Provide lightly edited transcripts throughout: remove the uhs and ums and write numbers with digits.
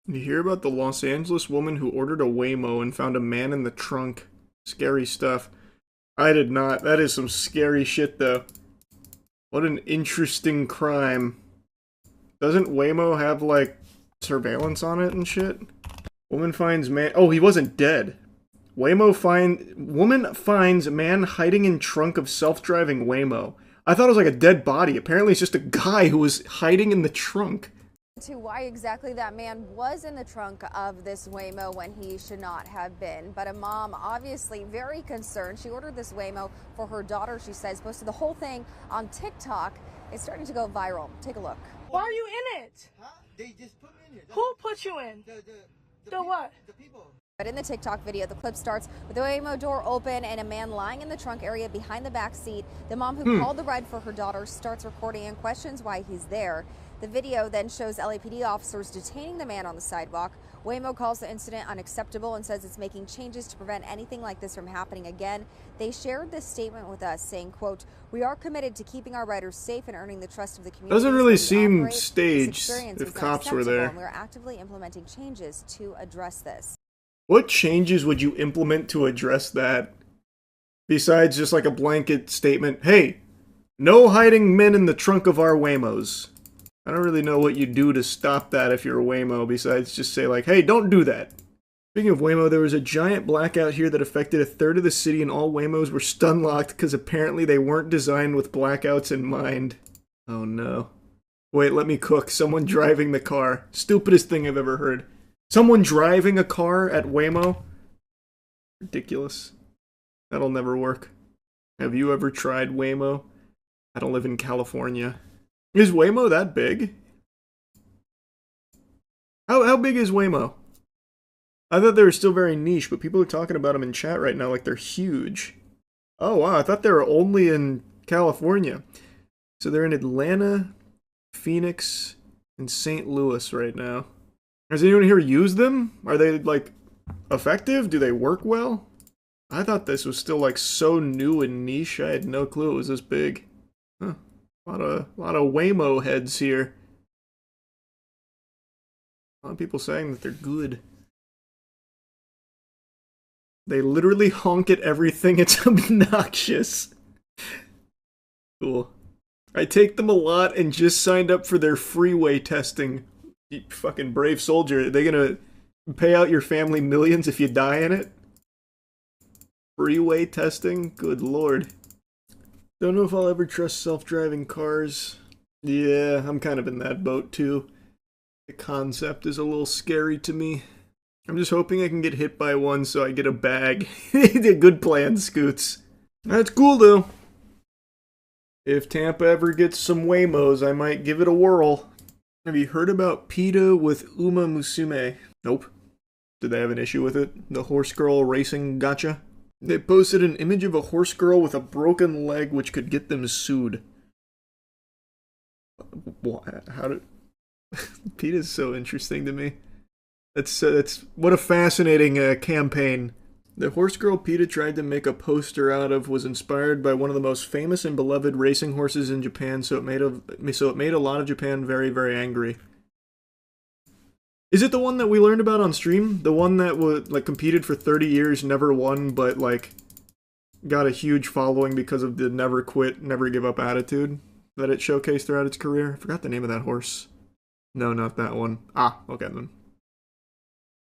You hear about the Los Angeles woman who ordered a Waymo and found a man in the trunk? Scary stuff. I did not. That is some scary shit, though. What an interesting crime. Doesn't Waymo have, like, surveillance on it and shit? Woman finds man. Oh, he wasn't dead. Woman finds man hiding in trunk of self-driving Waymo. I thought it was like a dead body. Apparently, it's just a guy who was hiding in the trunk. To why exactly that man was in the trunk of this Waymo when he should not have been. But a mom obviously very concerned. She ordered this Waymo for her daughter, she says, posted the whole thing on TikTok. It's starting to go viral. Take a look. Why are you in it? Huh? They just put me in here. Who put you in? The what? The people. But in the TikTok video, the clip starts with the Waymo door open and a man lying in the trunk area behind the back seat. The mom who called the ride for her daughter starts recording and questions why he's there. The video then shows LAPD officers detaining the man on the sidewalk. Waymo calls the incident unacceptable and says it's making changes to prevent anything like this from happening again. They shared this statement with us saying, quote, "We are committed to keeping our riders safe and earning the trust of the community." Doesn't really seem staged if cops were there. We're actively implementing changes to address this. What changes would you implement to address that? Besides just like a blanket statement, hey, no hiding men in the trunk of our Waymos. I don't really know what you do to stop that if you're a Waymo, besides just say like, hey, don't do that. Speaking of Waymo, there was a giant blackout here that affected a third of the city and all Waymos were stun-locked because apparently they weren't designed with blackouts in mind. Oh no. Wait, let me cook. Someone driving the car. Stupidest thing I've ever heard. Someone driving a car at Waymo? Ridiculous. That'll never work. Have you ever tried Waymo? I don't live in California. Is Waymo that big? How big is Waymo? I thought they were still very niche, but people are talking about them in chat right now like they're huge. Oh wow, I thought they were only in California. So they're in Atlanta, Phoenix, and St. Louis right now. Has anyone here used them? Are they, like, effective? Do they work well? I thought this was still, like, so new and niche, I had no clue it was this big. Huh. A lot of Waymo heads here. A lot of people saying that they're good. They literally honk at everything, it's obnoxious. Cool. I take them a lot and just signed up for their freeway testing. You fucking brave soldier. Are they gonna pay out your family millions if you die in it? Freeway testing? Good lord. Don't know if I'll ever trust self-driving cars. Yeah, I'm kind of in that boat too. The concept is a little scary to me. I'm just hoping I can get hit by one so I get a bag. A good plan, Scoots. That's cool though. If Tampa ever gets some Waymos, I might give it a whirl. Have you heard about PETA with Uma Musume? Nope. Did they have an issue with it? The horse girl racing gotcha? They posted an image of a horse girl with a broken leg which could get them sued. How did... PETA's so interesting to me. That's what a fascinating campaign. The horse girl PETA tried to make a poster out of was inspired by one of the most famous and beloved racing horses in Japan, so it made a lot of Japan very, very angry. Is it the one that we learned about on stream? The one that was like competed for 30 years, never won, but like got a huge following because of the never quit, never give up attitude that it showcased throughout its career? I forgot the name of that horse. No, not that one. Ah, okay then.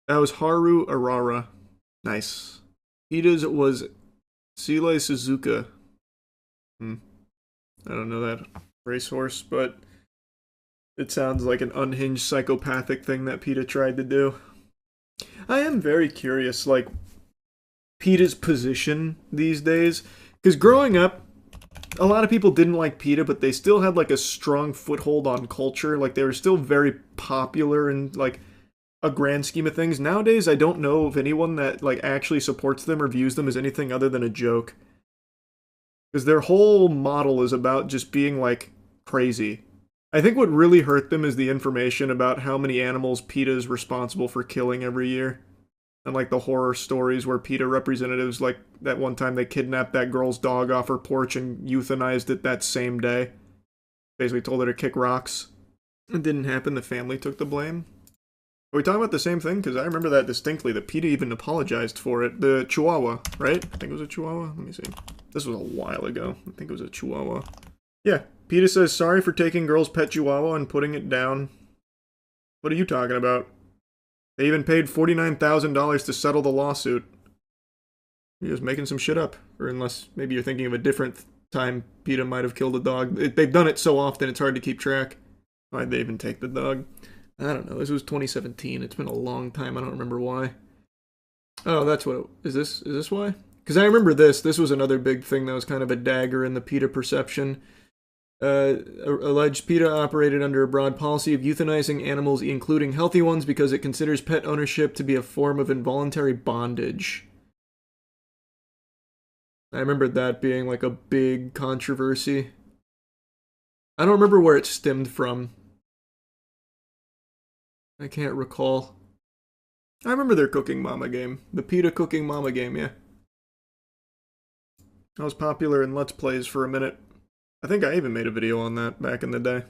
That was Haru Arara. Nice. PETA's was Sile Suzuka. I don't know that racehorse, but it sounds like an unhinged psychopathic thing that PETA tried to do. I am very curious, like, PETA's position these days. Because growing up, a lot of people didn't like PETA, but they still had, like, a strong foothold on culture. Like, they were still very popular and, like, a grand scheme of things. Nowadays, I don't know of anyone that like actually supports them or views them as anything other than a joke. Because their whole model is about just being like crazy. I think what really hurt them is the information about how many animals PETA is responsible for killing every year. And like the horror stories where PETA representatives, like that one time they kidnapped that girl's dog off her porch and euthanized it that same day. Basically told her to kick rocks. It didn't happen, the family took the blame. Are we talking about the same thing? Because I remember that distinctly. That PETA even apologized for it. The Chihuahua, right? I think it was a Chihuahua. Let me see. This was a while ago. I think it was a Chihuahua. Yeah. PETA says, sorry for taking girl's pet Chihuahua and putting it down. What are you talking about? They even paid $49,000 to settle the lawsuit. You're just making some shit up. Or unless maybe you're thinking of a different time PETA might have killed a dog. They've done it so often it's hard to keep track. Why'd they even take the dog? I don't know. This was 2017. It's been a long time. I don't remember why. Oh, that's what is this why? Because I remember this. This was another big thing that was kind of a dagger in the PETA perception. Alleged PETA operated under a broad policy of euthanizing animals, including healthy ones, because it considers pet ownership to be a form of involuntary bondage. I remember that being like a big controversy. I don't remember where it stemmed from. I can't recall. I remember their Cooking Mama game. The PETA Cooking Mama game, yeah. That was popular in Let's Plays for a minute. I think I even made a video on that back in the day.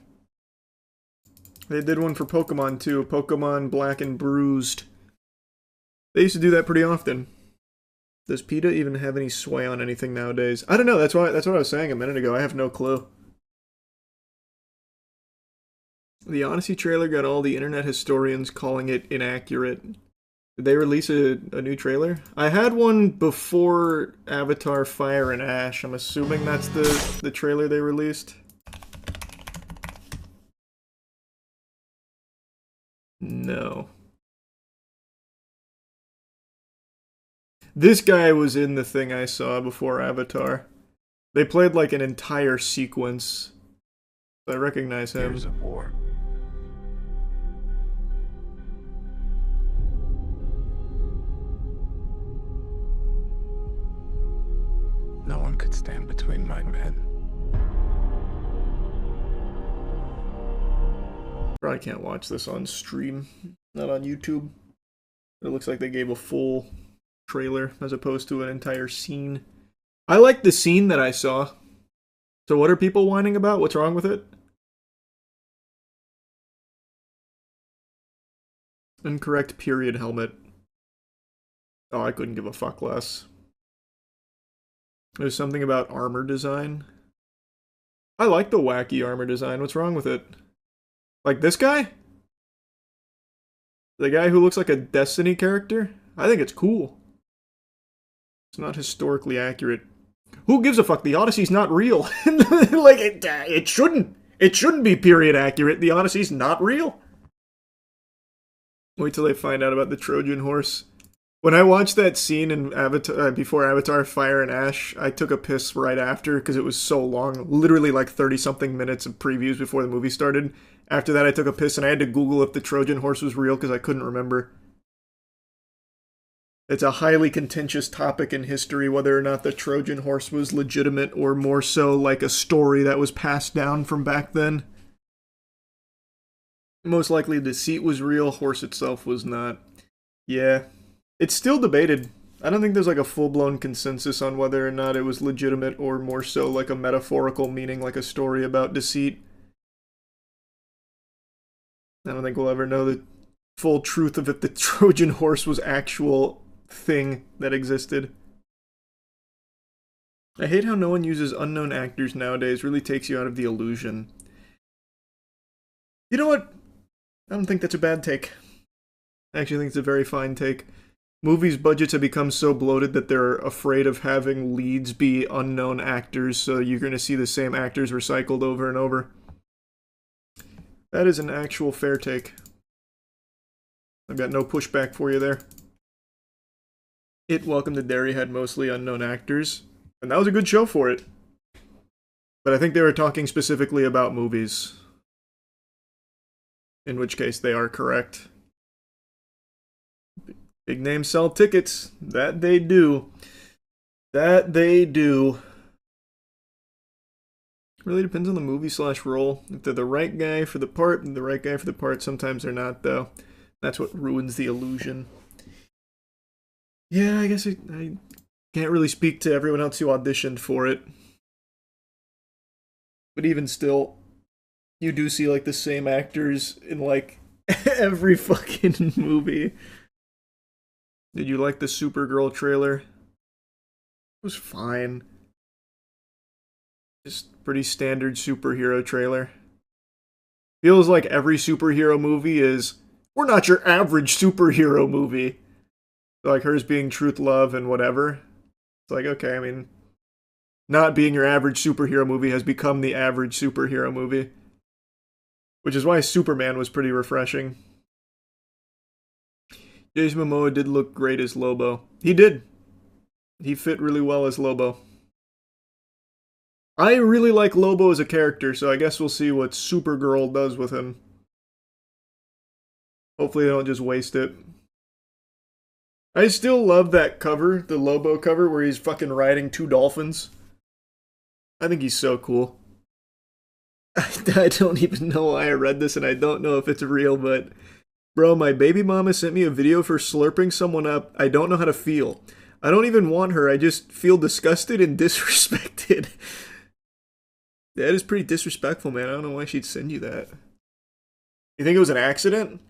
They did one for Pokemon too. Pokemon Black and Bruised. They used to do that pretty often. Does PETA even have any sway on anything nowadays? I don't know. That's what I was saying a minute ago. I have no clue. The Odyssey trailer got all the internet historians calling it inaccurate. Did they release a new trailer? I had one before Avatar Fire and Ash. I'm assuming that's the trailer they released. No. This guy was in the thing I saw before Avatar. They played like an entire sequence. I recognize him. Years of war. No one could stand between my men. Probably can't watch this on stream, not on YouTube. It looks like they gave a full trailer as opposed to an entire scene. I like the scene that I saw. So what are people whining about? What's wrong with it? Incorrect period helmet. Oh, I couldn't give a fuck less. There's something about armor design. I like the wacky armor design. What's wrong with it? Like this guy? The guy who looks like a Destiny character? I think it's cool. It's not historically accurate. Who gives a fuck? The Odyssey's not real. Like, it shouldn't. It shouldn't be period accurate. The Odyssey's not real. Wait till they find out about the Trojan horse. When I watched that scene in Avatar, before Avatar Fire and Ash, I took a piss right after because it was so long. Literally like 30-something minutes of previews before the movie started. After that, I took a piss and I had to Google if the Trojan horse was real because I couldn't remember. It's a highly contentious topic in history whether or not the Trojan horse was legitimate or more so like a story that was passed down from back then. Most likely the seat was real, horse itself was not. Yeah. It's still debated. I don't think there's like a full-blown consensus on whether or not it was legitimate or more so like a metaphorical meaning, like a story about deceit. I don't think we'll ever know the full truth of if the Trojan horse was actual thing that existed. I hate how no one uses unknown actors nowadays. Really takes you out of the illusion. You know what? I don't think that's a bad take. I actually think it's a very fine take. Movies' budgets have become so bloated that they're afraid of having leads be unknown actors, so you're going to see the same actors recycled over and over. That is an actual fair take. I've got no pushback for you there. Welcome to Derry had mostly unknown actors, and that was a good show for it. But I think they were talking specifically about movies. In which case they are correct. Big names sell tickets. That they do. That they do. Really depends on the movie/role. If they're the right guy for the part, and the right guy for the part, sometimes they're not, though. That's what ruins the illusion. Yeah, I guess I can't really speak to everyone else who auditioned for it. But even still, you do see like the same actors in like Every fucking movie. Did you like the Supergirl trailer? It was fine. Just pretty standard superhero trailer. Feels like every superhero movie is, we're not your average superhero movie. Like hers being Truth, Love, and whatever. It's like, okay, I mean, not being your average superhero movie has become the average superhero movie. Which is why Superman was pretty refreshing. Jason Momoa did look great as Lobo. He did. He fit really well as Lobo. I really like Lobo as a character, so I guess we'll see what Supergirl does with him. Hopefully they don't just waste it. I still love that cover, the Lobo cover, where he's fucking riding 2 dolphins. I think he's so cool. I don't even know why I read this, and I don't know if it's real, but... Bro, my baby mama sent me a video for slurping someone up. I don't know how to feel. I don't even want her, I just feel disgusted and disrespected. That is pretty disrespectful, man. I don't know why she'd send you that. You think it was an accident?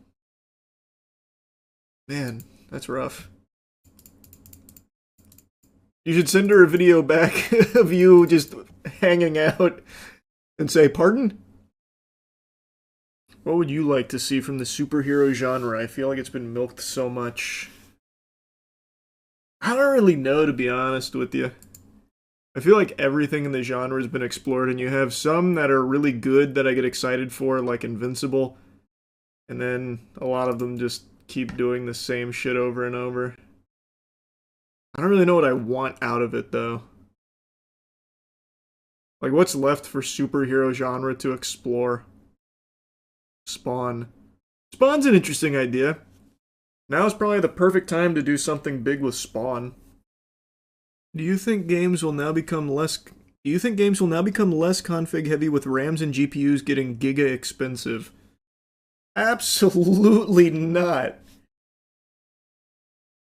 Man, that's rough. You should send her a video back of you just hanging out and say, pardon? What would you like to see from the superhero genre? I feel like it's been milked so much. I don't really know, to be honest with you. I feel like everything in the genre has been explored, and you have some that are really good that I get excited for, like Invincible. And then a lot of them just keep doing the same shit over and over. I don't really know what I want out of it, though. Like, what's left for superhero genre to explore? Spawn. Spawn's an interesting idea. Now is probably the perfect time to do something big with Spawn. Do you think games will now become less config heavy with RAMs and GPUs getting giga expensive? Absolutely not.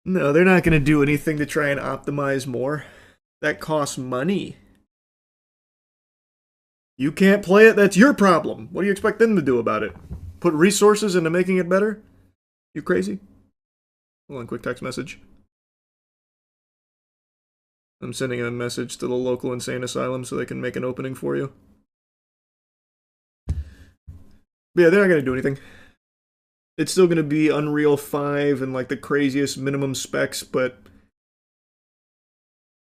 No, they're not going to do anything to try and optimize more. That costs money. You can't play it, that's your problem. What do you expect them to do about it? Put resources into making it better? You crazy? Hold on, quick text message. I'm sending a message to the local insane asylum so they can make an opening for you. But yeah, they're not going to do anything. It's still going to be Unreal 5 and like the craziest minimum specs, but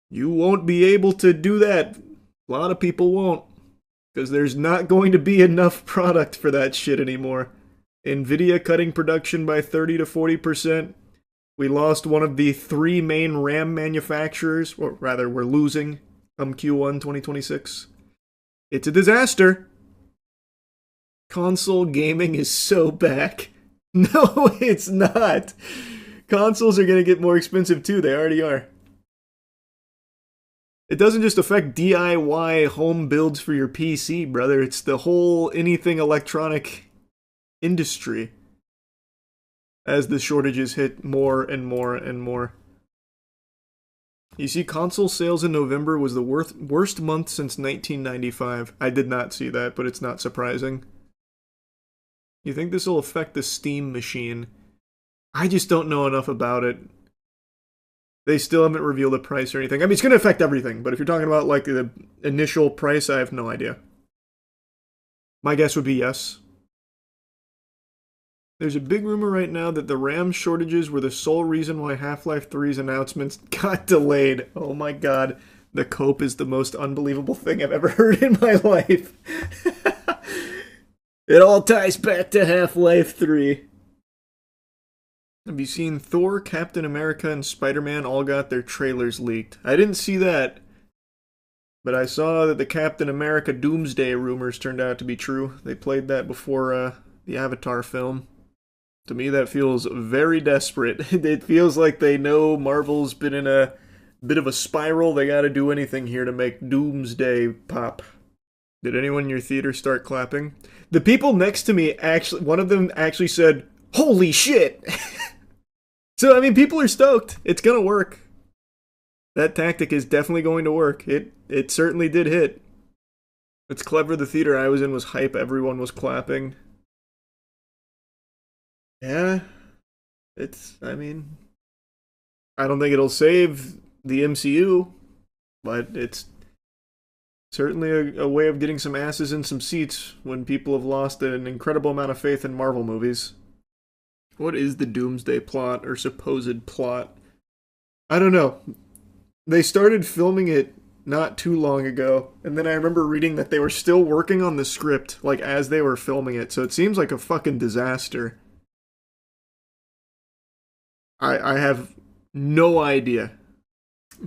you won't be able to do that. A lot of people won't. Because there's not going to be enough product for that shit anymore. Nvidia cutting production by 30 to 40%. We lost one of the 3 main RAM manufacturers, or rather, we're losing come Q1 2026. It's a disaster. Console gaming is so back. No, it's not. Consoles are going to get more expensive too. They already are. It doesn't just affect DIY home builds for your PC, brother. It's the whole anything electronic industry. As the shortages hit more and more and more. You see, console sales in November was the worst month since 1995. I did not see that, but it's not surprising. You think this will affect the Steam machine? I just don't know enough about it. They still haven't revealed a price or anything. I mean, it's going to affect everything, but if you're talking about like the initial price, I have no idea. My guess would be yes. There's a big rumor right now that the RAM shortages were the sole reason why Half-Life 3's announcements got delayed. Oh my god, the cope is the most unbelievable thing I've ever heard in my life. It all ties back to Half-Life 3. Have you seen Thor, Captain America, and Spider-Man all got their trailers leaked? I didn't see that. But I saw that the Captain America Doomsday rumors turned out to be true. They played that before the Avatar film. To me, that feels very desperate. It feels like they know Marvel's been in a bit of a spiral. They gotta do anything here to make Doomsday pop. Did anyone in your theater start clapping? The people next to me actually, one of them actually said, "Holy shit!" So, I mean, people are stoked. It's gonna work. That tactic is definitely going to work. It certainly did hit. It's clever. The theater I was in was hype. Everyone was clapping. Yeah, I mean, I don't think it'll save the MCU, but it's certainly a way of getting some asses in some seats when people have lost an incredible amount of faith in Marvel movies. What is the Doomsday plot or supposed plot? I don't know. They started filming it not too long ago, and then I remember reading that they were still working on the script, like, as they were filming it, so it seems like a fucking disaster. I have no idea.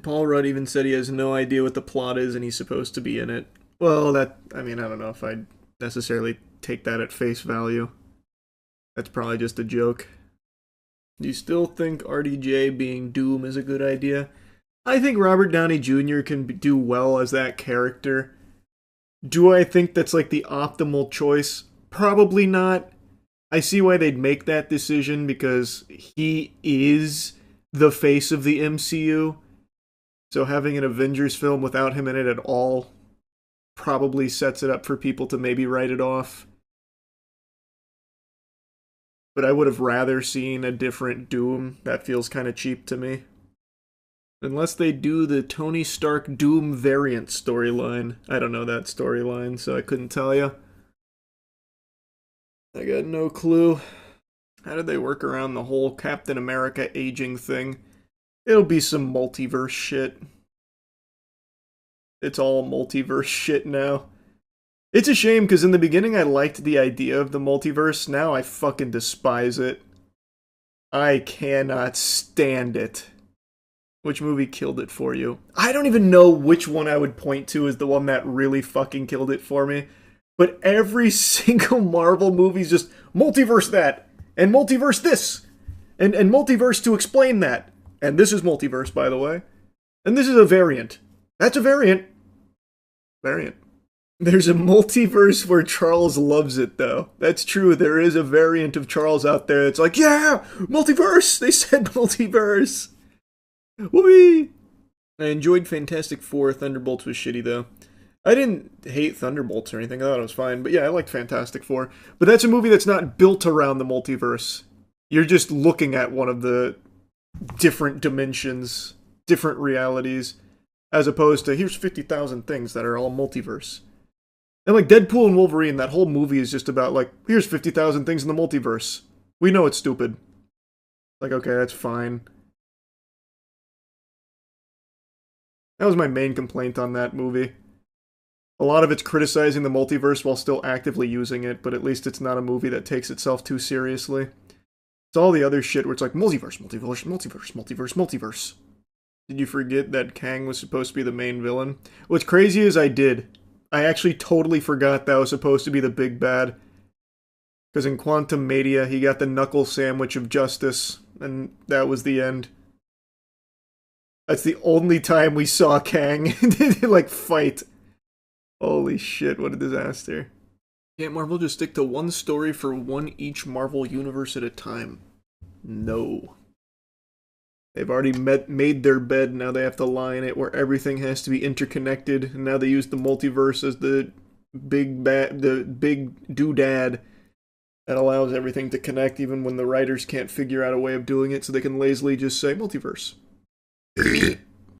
Paul Rudd even said he has no idea what the plot is and he's supposed to be in it. Well, I don't know if I'd necessarily take that at face value. That's probably just a joke. Do you still think RDJ being Doom is a good idea? I think Robert Downey Jr. can do well as that character. Do I think that's like the optimal choice? Probably not. I see why they'd make that decision because he is the face of the MCU. So having an Avengers film without him in it at all probably sets it up for people to maybe write it off. But I would have rather seen a different Doom. That feels kind of cheap to me. Unless they do the Tony Stark Doom variant storyline. I don't know that storyline, so I couldn't tell you. I got no clue. How did they work around the whole Captain America aging thing? It'll be some multiverse shit. It's all multiverse shit now. It's a shame, because in the beginning I liked the idea of the multiverse. Now I fucking despise it. I cannot stand it. Which movie killed it for you? I don't even know which one I would point to as the one that really fucking killed it for me. But every single Marvel movie is just multiverse that, and multiverse this, and multiverse to explain that. And this is multiverse, by the way. And this is a variant. That's a variant. Variant. There's a multiverse where Charles loves it, though. That's true. There is a variant of Charles out there that's like, yeah, multiverse! They said multiverse! Whoopee! I enjoyed Fantastic Four. Thunderbolts was shitty, though. I didn't hate Thunderbolts or anything. I thought it was fine. But yeah, I liked Fantastic Four. But that's a movie that's not built around the multiverse. You're just looking at one of the different dimensions, different realities, as opposed to here's 50,000 things that are all multiverse. And like Deadpool and Wolverine, that whole movie is just about like, here's 50,000 things in the multiverse. We know it's stupid. Like, okay, that's fine. That was my main complaint on that movie. A lot of it's criticizing the multiverse while still actively using it, but at least it's not a movie that takes itself too seriously. It's all the other shit where it's like, multiverse, multiverse, multiverse, multiverse, multiverse. Did you forget that Kang was supposed to be the main villain? What's crazy is I did. I actually totally forgot that was supposed to be the big bad. Because in Quantum Mania, he got the knuckle sandwich of justice, and that was the end. That's the only time we saw Kang, like, fight. Holy shit, what a disaster. Can't Marvel just stick to one story for one each Marvel universe at a time? No. They've already made their bed, now they have to lie in it where everything has to be interconnected, and now they use the multiverse as the big doodad that allows everything to connect even when the writers can't figure out a way of doing it, so they can lazily just say multiverse.